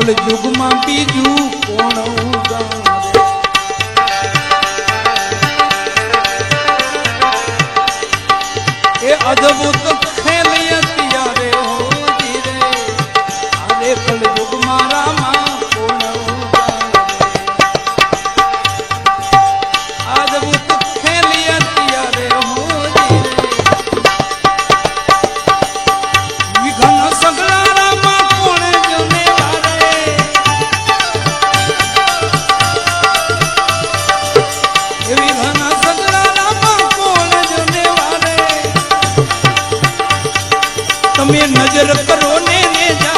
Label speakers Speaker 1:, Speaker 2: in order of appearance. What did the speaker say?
Speaker 1: कलयुग में बीजू कोण उगारे। ए अद्भुत खेलिया रे हो जी रे, अरे कलयुग मारा मां कोण उगारे। अद्भुत खेलिया रे हो जी रे, विघ्न सगला रामा कोण जने वारे। विघ्न सगला रामा कोण जने वारे। तमे नजर करो ने जा